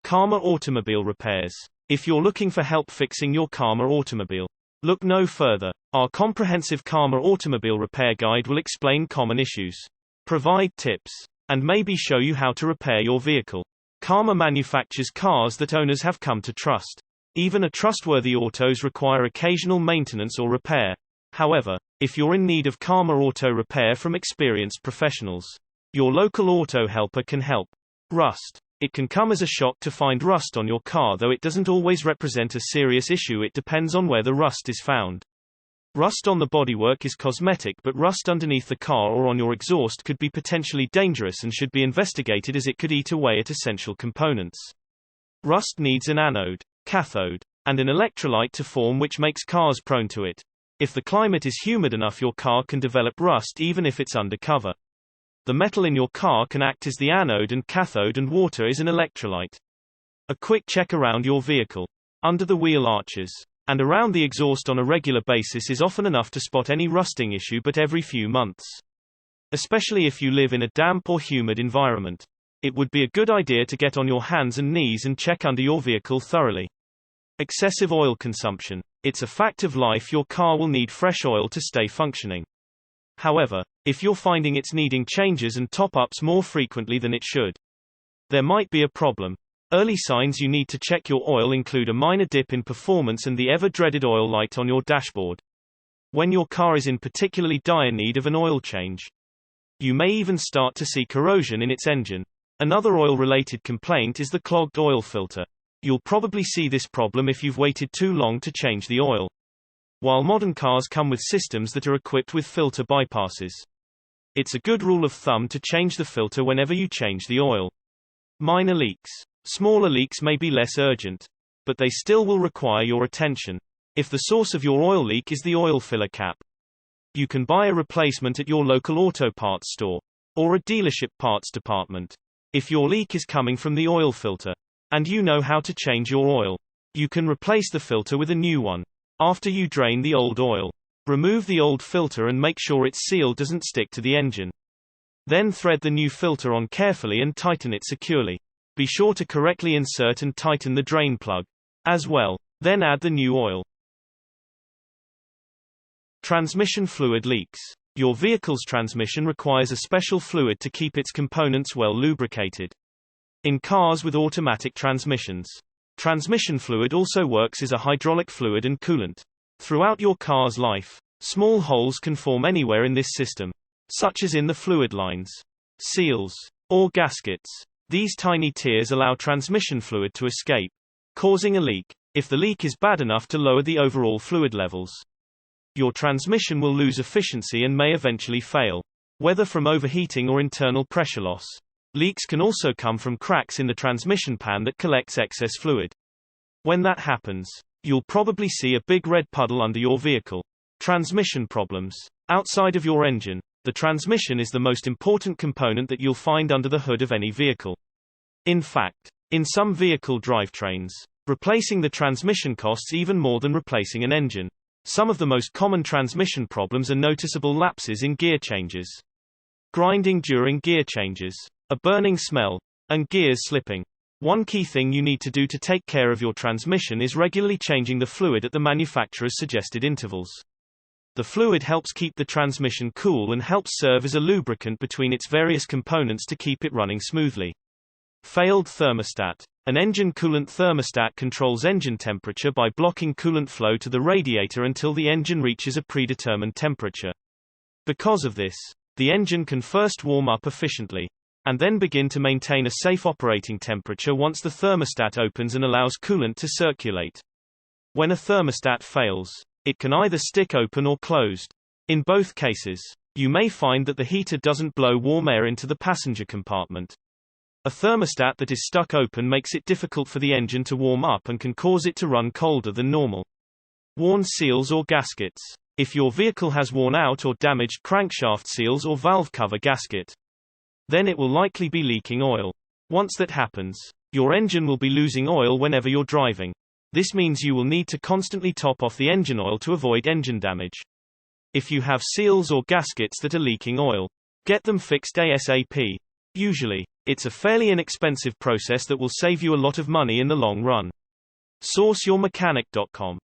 Karma Automobile Repairs. If you're looking for help fixing your Karma automobile, look no further. Our comprehensive Karma Automobile Repair Guide will explain common issues, provide tips, and maybe show you how to repair your vehicle. Karma manufactures cars that owners have come to trust. Even a trustworthy autos require occasional maintenance or repair. However, if you're in need of Karma Auto Repair from experienced professionals, your local auto helper can help. Rust. It can come as a shock to find rust on your car, though it doesn't always represent a serious issue. It depends on where the rust is found. Rust on the bodywork is cosmetic, but rust underneath the car or on your exhaust could be potentially dangerous and should be investigated, as it could eat away at essential components. Rust needs an anode, cathode, and an electrolyte to form, which makes cars prone to it. If the climate is humid enough, your car can develop rust even if it's undercover. The metal in your car can act as the anode and cathode, and water is an electrolyte. A quick check around your vehicle, under the wheel arches, and around the exhaust on a regular basis is often enough to spot any rusting issue, but every few months. Especially if you live in a damp or humid environment, it would be a good idea to get on your hands and knees and check under your vehicle thoroughly. Excessive oil consumption. It's a fact of life, your car will need fresh oil to stay functioning. However, if you're finding it's needing changes and top-ups more frequently than it should, there might be a problem. Early signs you need to check your oil include a minor dip in performance and the ever-dreaded oil light on your dashboard. When your car is in particularly dire need of an oil change, you may even start to see corrosion in its engine. Another oil-related complaint is the clogged oil filter. You'll probably see this problem if you've waited too long to change the oil. While modern cars come with systems that are equipped with filter bypasses, it's a good rule of thumb to change the filter whenever you change the oil. Minor leaks. Smaller leaks may be less urgent, but they still will require your attention. If the source of your oil leak is the oil filler cap, you can buy a replacement at your local auto parts store or a dealership parts department. If your leak is coming from the oil filter, and you know how to change your oil, you can replace the filter with a new one. After you drain the old oil, remove the old filter and make sure its seal doesn't stick to the engine. Then thread the new filter on carefully and tighten it securely. Be sure to correctly insert and tighten the drain plug as well. Then add the new oil. Transmission fluid leaks. Your vehicle's transmission requires a special fluid to keep its components well lubricated. In cars with automatic transmissions, transmission fluid also works as a hydraulic fluid and coolant. Throughout your car's life, small holes can form anywhere in this system, such as in the fluid lines, seals, or gaskets. These tiny tears allow transmission fluid to escape, causing a leak. If the leak is bad enough to lower the overall fluid levels, your transmission will lose efficiency and may eventually fail, whether from overheating or internal pressure loss. Leaks can also come from cracks in the transmission pan that collects excess fluid. When that happens, you'll probably see a big red puddle under your vehicle. Transmission problems. Outside of your engine, the transmission is the most important component that you'll find under the hood of any vehicle. In fact, in some vehicle drivetrains, replacing the transmission costs even more than replacing an engine. Some of the most common transmission problems are noticeable lapses in gear changes, grinding during gear changes, a burning smell, and gears slipping. One key thing you need to do to take care of your transmission is regularly changing the fluid at the manufacturer's suggested intervals. The fluid helps keep the transmission cool and helps serve as a lubricant between its various components to keep it running smoothly. Failed thermostat. An engine coolant thermostat controls engine temperature by blocking coolant flow to the radiator until the engine reaches a predetermined temperature. Because of this, the engine can first warm up efficiently, and then begin to maintain a safe operating temperature once the thermostat opens and allows coolant to circulate. When a thermostat fails, it can either stick open or closed. In both cases, you may find that the heater doesn't blow warm air into the passenger compartment. A thermostat that is stuck open makes it difficult for the engine to warm up and can cause it to run colder than normal. Worn seals or gaskets. If your vehicle has worn out or damaged crankshaft seals or valve cover gasket, then it will likely be leaking oil. Once that happens, your engine will be losing oil whenever you're driving. This means you will need to constantly top off the engine oil to avoid engine damage. If you have seals or gaskets that are leaking oil, get them fixed ASAP. Usually, It's a fairly inexpensive process that will save you a lot of money in the long run. SourceYourMechanic.com